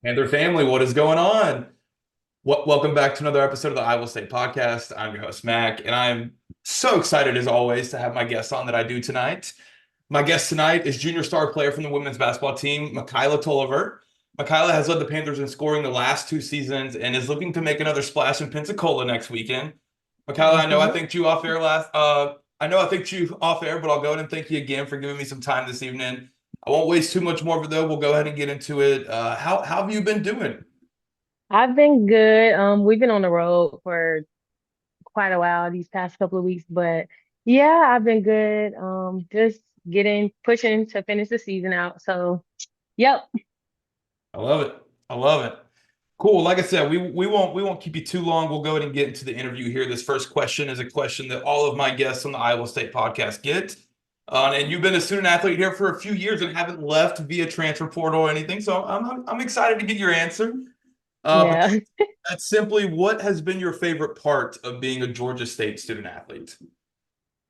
And their family, what is going on? Welcome back to another episode of the Iowa State Podcast. I'm your host, Mac, and I'm so excited as always to have my guest on that I do tonight. My guest tonight is junior star player from the women's basketball team, Mikyla Tolivert. Mikyla has led the Panthers in scoring the last two seasons and is looking to make another splash in Pensacola next weekend. Mikyla, I know I Mhm. thanked you off air I know I thanked you off air, but I'll go ahead and thank you again for giving me some time this evening. I won't waste too much more of it though. We'll go ahead and get into it. How have you been doing? I've been good. We've been on the road for quite a while these past couple of weeks, but yeah, I've been good. Just pushing to finish the season out. So, yep. I love it. I love it. Cool. Like I said, we won't keep you too long. We'll go ahead and get into the interview here. This first question is a question that all of my guests on the Iowa State podcast get. And you've been a student athlete here for a few years and haven't left via transfer portal or anything. So I'm excited to get your answer. But Yeah. that's simply what has been your favorite part of being a Georgia State student athlete?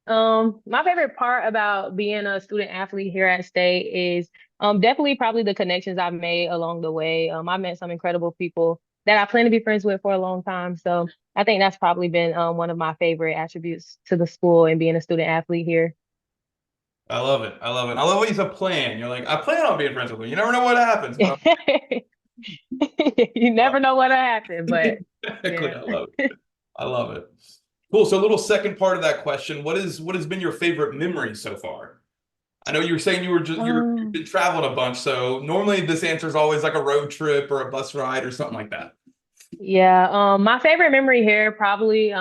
My favorite part about being a student athlete here at State is definitely probably the connections I've made along the way. I met some incredible people that I plan to be friends with for a long time. So I think that's probably been one of my favorite attributes to the school and being a student athlete here. I love it. I love it. I love when you say plan. You're like, I plan on being friends with them. You never know what happens, but You never know what'll happen, but exactly. yeah. I love it. I love it. Cool. So, a little second part of that question: what has been your favorite memory so far? I know you were saying you've Um, been traveling a bunch. So normally this answer is always like a road trip or a bus ride or something like that. yeah. My favorite memory here probably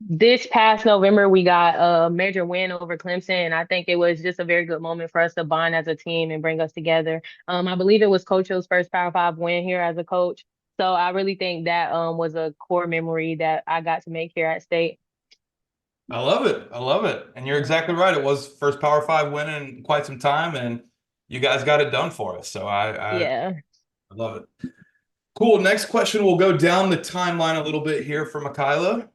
this past November we got a major win over Clemson. And I think it was just a very good moment for us to bond as a team and bring us together. I believe it was Coach Hill's first Power Five win here as a coach. So I really think that was a core memory that I got to make here at State. I love it. I love it. And you're exactly right. It was first Power Five win in quite some time, and you guys got it done for us. So Yeah. I love it. Cool. Next question. We'll go down the timeline a little bit here for Mikyla.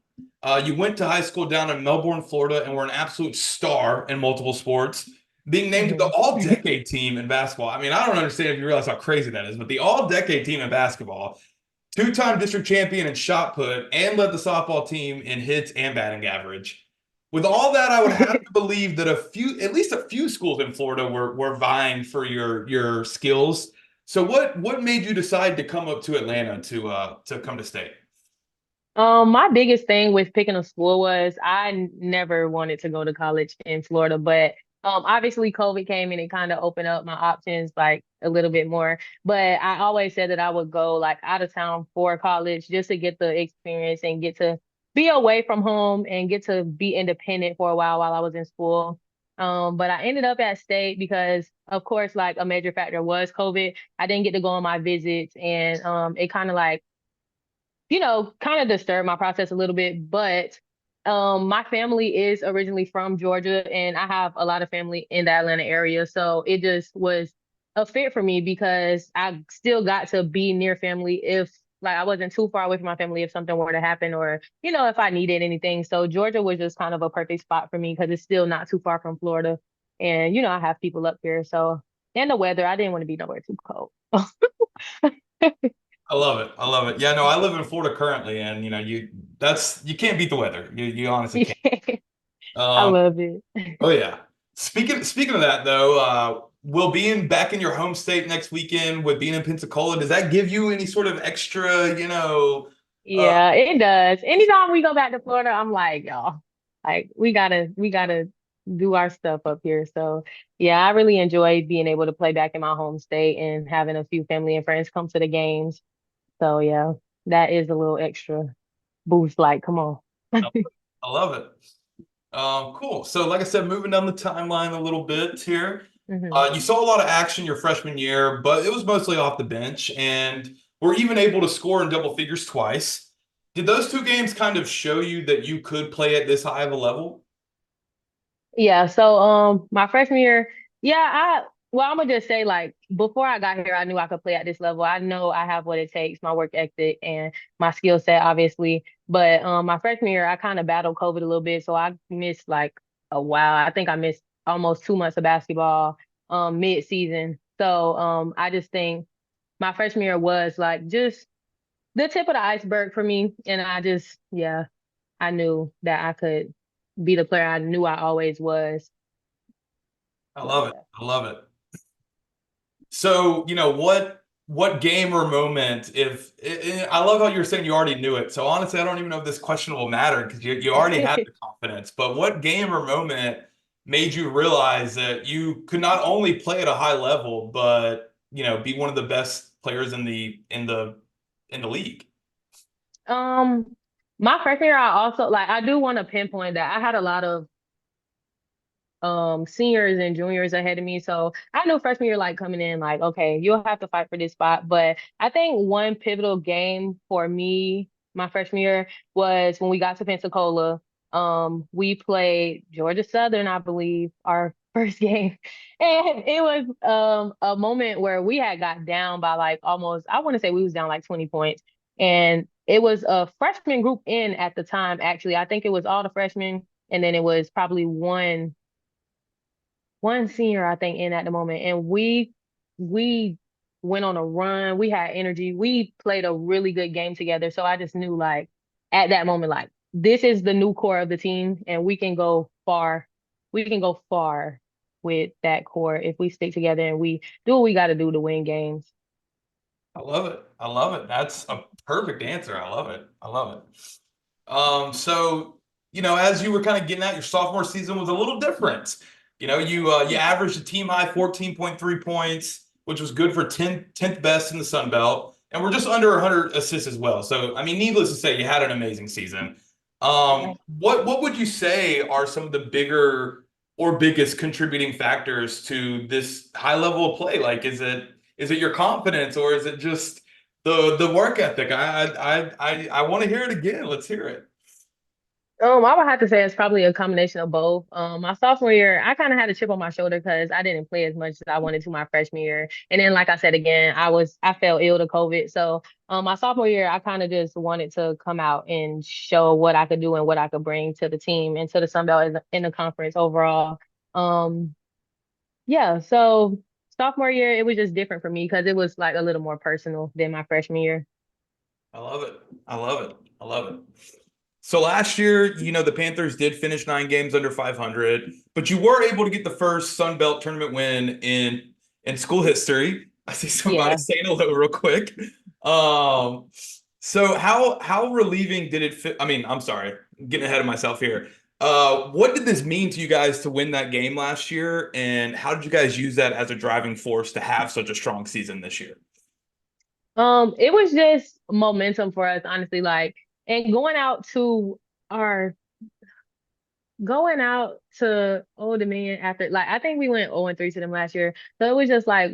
You went to high school down in Melbourne, Florida, and were an absolute star in multiple sports, being named to the Mhm. all-decade team in basketball. I mean, I don't understand if you realize how crazy that is, but the all-decade team in basketball, two-time district champion in shot put, and led the softball team in hits and batting average. With all that, I would have to believe that at least a few schools in Florida were vying for your skills. So what made you decide to come up to Atlanta to come to state? My biggest thing with picking a school was never wanted to go to college in Florida, but obviously COVID came and it kind of opened up my options like a little bit more. But I always said that I would go like out of town for college just to get the experience and get to be away from home and get to be independent for a while I was in school. But I ended up at State because, of course, like a major factor was COVID. I didn't get to go on my visits, and it kind of like kind of disturbed my process a little bit, but my family is originally from Georgia and I have a lot of family in the Atlanta area. So it just was a fit for me because I still got to be near family if like I wasn't too far away from my family if something were to happen or, if I needed anything. So Georgia was just kind of a perfect spot for me because it's still not too far from Florida. And, I have people up here. So, and the weather, I didn't want to be nowhere too cold. I love it. I love it. Yeah, no, I live in Florida currently, and you can't beat the weather. You honestly can't. Yeah, I Um, love it. oh yeah. Speaking of that though, will being back in your home state next weekend with being in Pensacola, does that give you any sort of extra, uh, Yeah, it does. Anytime we go back to Florida, I'm like, y'all, like we gotta do our stuff up here. So yeah, I really enjoy being able to play back in my home state and having a few family and friends come to the games. So yeah, that is a little extra boost. Like, come on. I love it. Cool. So, like I said, moving down the timeline a little bit here, hmm you saw a lot of action your freshman year, but it was mostly off the bench, and were even able to score in double figures twice. Did those two games kind of show you that you could play at this high of a level? Yeah, so my freshman year, yeah, I'm gonna just say like before I got here, I knew I could play at this level. I know I have what it takes, my work ethic and my skill set, obviously. But my freshman year, I kind of battled COVID a little bit, so I missed like a while. I think I missed almost 2 months of basketball mid-season. So I just think my freshman year was like just the tip of the iceberg for me. And yeah, I knew that I could be the player I knew I always was. I But love it. yeah. I love it. So, what game or moment I love how you're saying you already knew it. So honestly, I don't even know if this question will matter because you already had the confidence. But what game or moment made you realize that you could not only play at a high level, but be one of the best players in the league? Um, my freshman year, I also like I do want to pinpoint that I had a lot of seniors and juniors ahead of me. So I knew freshman year like coming in like, okay, you'll have to fight for this spot. But I think one pivotal game for me my freshman year was when we got to Pensacola. We played Georgia Southern, I believe, our first game. And it was a moment where we had got down by like almost, I want to say we was down like 20 points. And it was a freshman group in at the time, actually. I think it was all the freshmen, and then it was probably one senior, I think, in at the moment, and we went on a run. We had energy. We played a really good game together. So I just knew, like, at that moment, like, this is the new core of the team, and we can go far. We can go far with that core if we stick together and we do what we got to do to win games. I love it. I love it. That's a perfect answer. I love it. I love it. So as you were kind of getting at, your sophomore season was a little different. You averaged a team high 14.3 points, which was good for 10th best in the Sun Belt, and we're just under 100 assists as well. So, I mean, needless to say, you had an amazing season. Yeah. What would you say are some of the bigger or biggest contributing factors to this high level of play? Like, is it your confidence or is it just the work ethic? I want to hear it again. Let's hear it. I would have to say it's probably a combination of both. My sophomore year, I kind of had a chip on my shoulder because I didn't play as much as I wanted to my freshman year. And then, like I said again, I fell ill to COVID. So, my sophomore year, I kind of just wanted to come out and show what I could do and what I could bring to the team and to the Sun Belt in the conference overall. Um, yeah. So sophomore year, it was just different for me because it was like a little more personal than my freshman year. I love it. I love it. I love it. So last year, the Panthers did finish 9 games under 500, but you were able to get the first Sun Belt tournament win in school history. I see somebody Yeah. saying hello real quick. Um, so how relieving did it fit? I mean, I'm sorry, getting ahead of myself here. What did this mean to you guys to win that game last year, and how did you guys use that as a driving force to have such a strong season this year? It was just momentum for us, honestly. Like, and our going out to Old Dominion after, like, I think we went 0-3 to them last year. So it was just like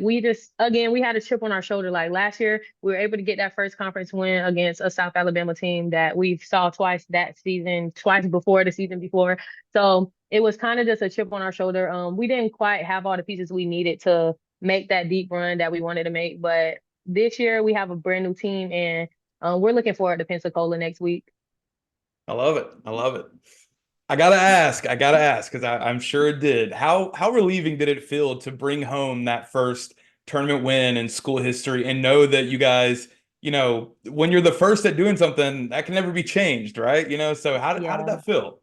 again, we had a chip on our shoulder. Like last year, we were able to get that first conference win against a South Alabama team that we saw twice that season, twice before the season before. So it was kind of just a chip on our shoulder. We didn't quite have all the pieces we needed to make that deep run that we wanted to make, but this year we have a brand new team, and we're looking forward to Pensacola next week. I love it. I love it. I gotta ask, because I'm sure it did. How relieving did it feel to bring home that first tournament win in school history and know that you guys, when you're the first at doing something, that can never be changed, right? So how did Yeah. that feel?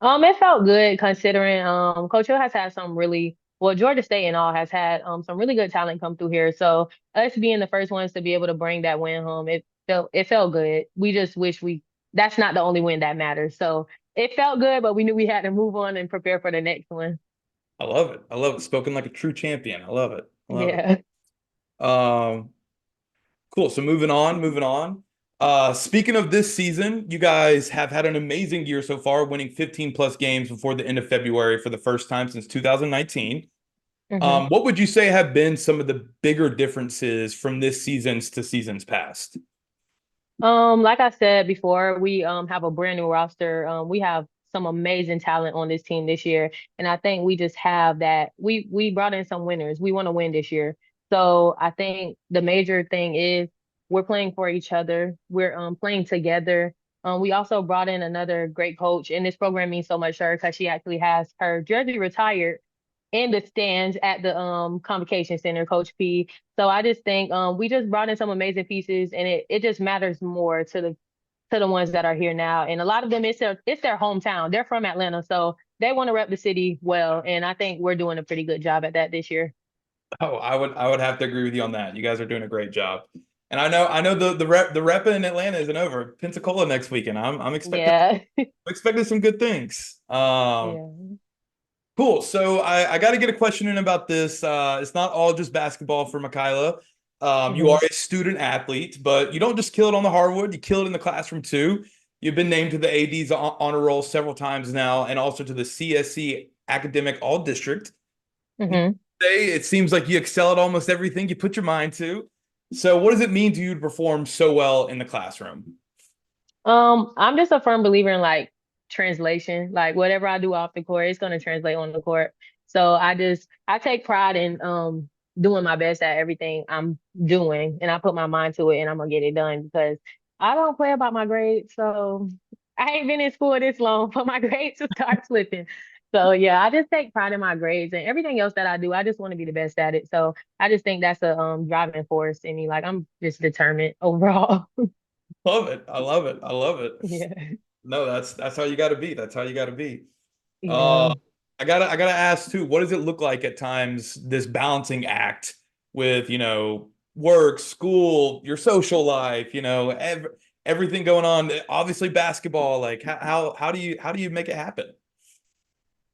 It felt good considering Coach Hill has had some really well, Georgia State and all has had some really good talent come through here. So us being the first ones to be able to bring that win home, it felt good. We just wish we that's not the only win that matters. So it felt good, but we knew we had to move on and prepare for the next one. I love it. I love it. Spoken like a true champion. I love it. I love it. Yeah. Cool. So moving on. Speaking of this season, you guys have had an amazing year so far, winning 15 plus games before the end of February for the first time since 2019. hmm What would you say have been some of the bigger differences from this season's to seasons past? Like I said before, we have a brand new roster. We have some amazing talent on this team this year, and I think we just have that. We brought in some winners. We want to win this year. So I think the major thing is we're playing for each other. We're playing together. We also brought in another great coach, and this program means so much to her because she actually has her jersey retired in the stands at the convocation center, Coach P. So I just think we just brought in some amazing pieces, and it just matters more to the ones that are here now. And a lot of them, it's their hometown. They're from Atlanta, so they want to rep the city well. And I think we're doing a pretty good job at that this year. Oh, I would have to agree with you on that. You guys are doing a great job. And I know the rep in Atlanta isn't over. Pensacola next weekend. I'm Yeah. expecting some good things. Yeah. Cool. So I got to get a question in about this. It's not all just basketball for Mikyla. You Hmm. are a student athlete, but you don't just kill it on the hardwood. You kill it in the classroom too. You've been named to the AD's honor roll several times now, and also to the CSC Academic All District. Hmm. It seems like you excel at almost everything you put your mind to. So, what does it mean to you to perform so well in the classroom? I'm just a firm believer in like translation. Like whatever I do off the court, it's gonna translate on the court. So I take pride in doing my best at everything I'm doing, and I put my mind to it, and I'm gonna get it done because I don't play about my grades. So I ain't been in school this long for my grades to start slipping. So yeah, I just take pride in my grades and everything else that I do. I just want to be the best at it. So I just think that's a driving force in me. Like I'm just determined overall. Love it. I love it. I love it. Yeah. No, that's how you got to be. That's how you got to be. Yeah. Uh, I gotta ask too. What does it look like at times? This balancing act with work, school, your social life. Everything going on. Obviously, basketball. Like how do you make it happen?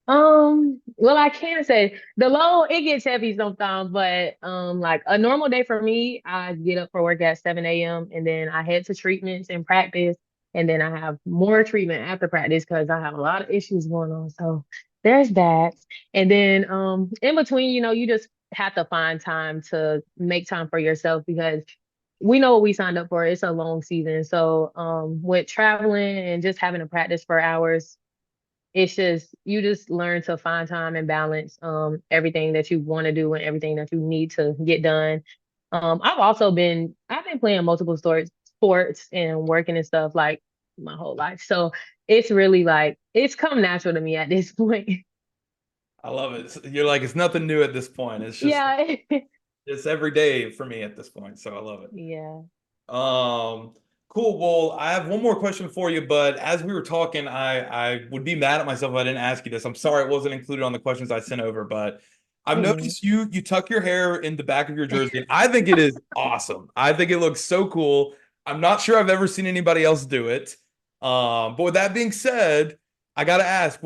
Well, I can say the load it gets heavy sometimes, but like a normal day for me, I get up for work at 7 a.m. and then I head to treatments and practice, and then I have more treatment after practice because I have a lot of issues going on. So there's that. And then in between, you just have to find time to make time for yourself because we know what we signed up for. It's a long season. So with traveling and just having to practice for hours, it's just you just learn to find time and balance everything that you want to do and everything that you need to get done. I've been playing multiple sports and working and stuff like my whole life. So it's really like it's come natural to me at this point. I love it. You're like it's nothing new at this point. It's just Yeah. it's every day for me at this point. So I love it. Yeah. Um, cool. Well, I have one more question for you, but as we were talking, I would be mad at myself if I didn't ask you this. I'm sorry it wasn't included on the questions I sent over, but I've Mhm. noticed you tuck your hair in the back of your jersey, and I think it is awesome. I think it looks so cool. I'm not sure I've ever seen anybody else do it. But with that being said, I gotta ask,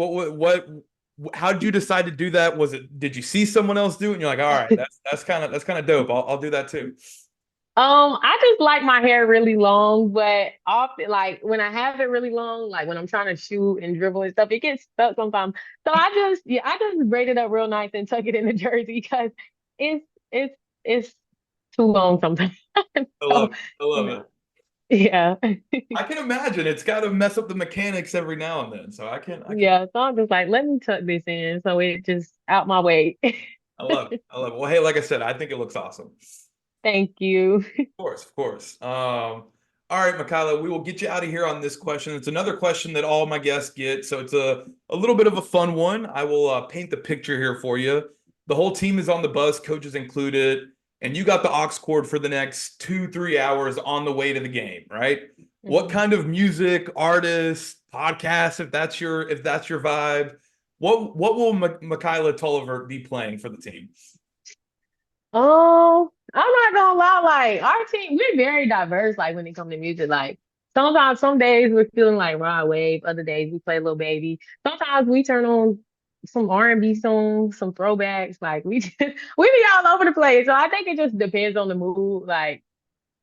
how did you decide to do that? Did you see someone else do it and you're like, all right, that's kind of dope. I'll do that too. I just like my hair really long, but often, like when I have it really long, like when I'm trying to shoot and dribble and stuff, it gets stuck sometimes. So I just braid it up real nice and tuck it in the jersey because it's it's it's too long sometimes. I So love it. I love no, it. yeah, I can imagine it's got to mess up the mechanics every now and then. So I can, yeah. So I'm just like, let me tuck this in so it just out my way. I love it. I love it. Well, hey, like I said, I think it looks awesome. Thank you. Of course, of course. All right, Mikyla, we will get you out of here on this question. It's another question that all my guests get, so it's a little bit of a fun one. I will paint the picture here for you. The whole team is on the bus, coaches included, and you got the aux cord for the next 2, 3 hours on the way to the game, right? What Mhm. kind of music, artist, podcast, if that's your vibe, what will Mikyla Tolivert be playing for the team? I'm not gonna lie, like our team, we're very diverse, like when it comes to music. Like sometimes some days we're feeling like Rod Wave, other days we play Lil Baby. Sometimes we turn on some R&B songs, some throwbacks, like we just we be all over the place. So I think it just depends on the mood. Like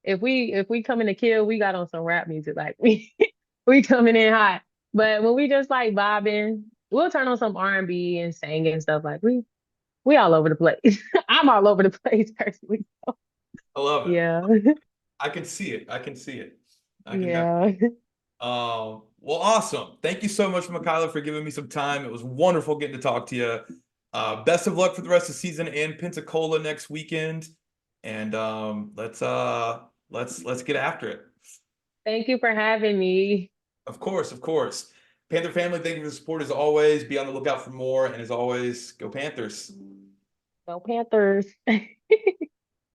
if we coming to kill, we got on some rap music, like we coming in hot. But when we just like vibing, we'll turn on some R&B and sing and stuff like we all over the place. I'm all over the place personally. I love it. Yeah. I can see it. I can see it. I can definitely. Yeah. Well, awesome. Thank you so much, Mikyla, for giving me some time. It was wonderful getting to talk to you. Best of luck for the rest of the season in Pensacola next weekend. And let's get after it. Thank you for having me. Of course, of course. Panther family, thank you for the support as always. Be on the lookout for more. And as always, go Panthers. Go Panthers.